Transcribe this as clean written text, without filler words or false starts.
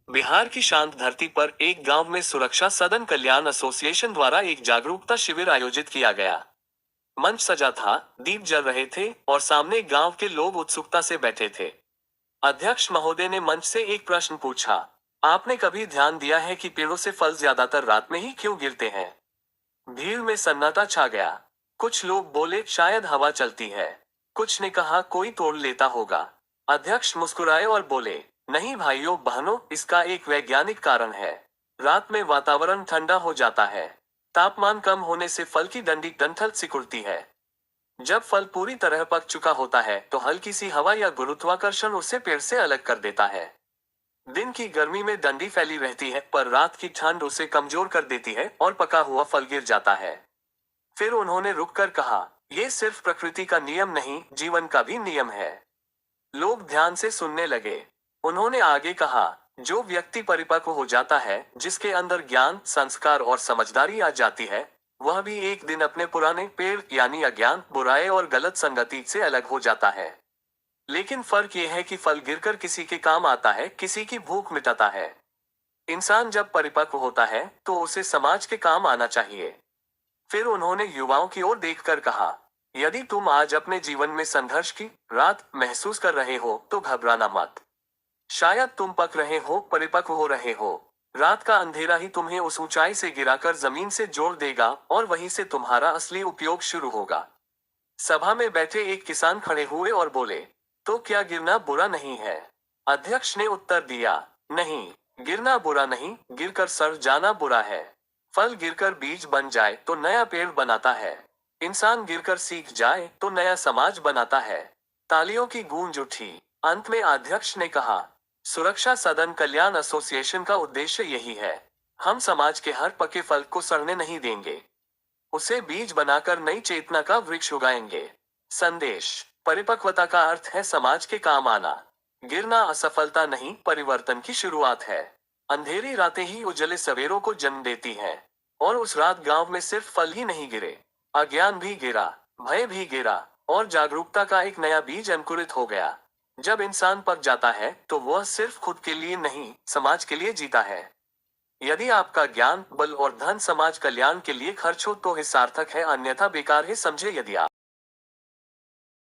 बिहार की शांत धरती पर एक गांव में सुरक्षा सदन कल्याण एसोसिएशन द्वारा एक जागरूकता शिविर आयोजित किया गया। मंच सजा था, दीप जल रहे थे और सामने गांव के लोग उत्सुकता से बैठे थे। अध्यक्ष महोदय ने मंच से एक प्रश्न पूछा। आपने कभी ध्यान दिया है कि पेड़ों से फल ज्यादातर रात में ही क्यों गिरते हैं? भीड़ में सन्नाटा छा गया। कुछ लोग बोले शायद हवा चलती है। कुछ ने कहा कोई तोड़ लेता होगा। अध्यक्ष मुस्कुराए और बोले, नहीं भाइयों बहनों, इसका एक वैज्ञानिक कारण है। रात में वातावरण ठंडा हो जाता है। तापमान कम होने से फल की डंठल सिकुड़ती है। जब फल पूरी तरह पक चुका होता है तो हल्की सी हवा या गुरुत्वाकर्षण उसे पेड़ से अलग कर देता है। दिन की गर्मी में डंडी फैली रहती है, पर रात की ठंड उसे कमजोर कर देती है और पका हुआ फल गिर जाता है। फिर उन्होंने रुककर कहा, यह सिर्फ प्रकृति का नियम नहीं, जीवन का भी नियम है। लोग ध्यान से सुनने लगे। उन्होंने आगे कहा, जो व्यक्ति परिपक्व हो जाता है, जिसके अंदर ज्ञान, संस्कार और समझदारी आ जाती है, वह भी एक दिन अपने पुराने पेड़ यानी अज्ञान, बुराई और गलत संगति से अलग हो जाता है। लेकिन फर्क यह है कि फल गिरकर किसी के काम आता है, किसी की भूख मिटाता है। इंसान जब परिपक्व होता है तो उसे समाज के काम आना चाहिए। फिर उन्होंने युवाओं की ओर देखकर कहा, यदि तुम आज अपने जीवन में संघर्ष की रात महसूस कर रहे हो तो घबराना मत। शायद तुम पक रहे हो, परिपक्व हो रहे हो। रात का अंधेरा ही तुम्हें उस ऊंचाई से गिराकर जमीन से जोड़ देगा और वहीं से तुम्हारा असली उपयोग शुरू होगा। सभा में बैठे एक किसान खड़े हुए और बोले, तो क्या गिरना बुरा नहीं है? अध्यक्ष ने उत्तर दिया, नहीं, गिरना बुरा नहीं, गिरकर सड़ जाना बुरा है। फल गिरकर बीज बन जाए तो नया पेड़ बनाता है। इंसान गिरकर सीख जाए तो नया समाज बनाता है। तालियों की गूंज उठी। अंत में अध्यक्ष ने कहा, सुरक्षा सदन कल्याण एसोसिएशन का उद्देश्य यही है। हम समाज के हर पके फल को सड़ने नहीं देंगे। उसे बीज बनाकर नई चेतना का वृक्ष उगाएंगे। संदेश, परिपक्वता का अर्थ है समाज के काम आना। गिरना असफलता नहीं, परिवर्तन की शुरुआत है। अंधेरी रातें ही उजले सवेरों को जन्म देती हैं। और उस रात गांव में सिर्फ फल ही नहीं गिरे, अज्ञान भी गिरा, भय भी गिरा और जागरूकता का एक नया बीज अंकुरित हो गया। जब इंसान पक जाता है तो वह सिर्फ खुद के लिए नहीं, समाज के लिए जीता है। यदि आपका ज्ञान, बल और धन समाज कल्याण के लिए खर्च हो तो ये सार्थक है, अन्यथा बेकार है। समझे? यदि आप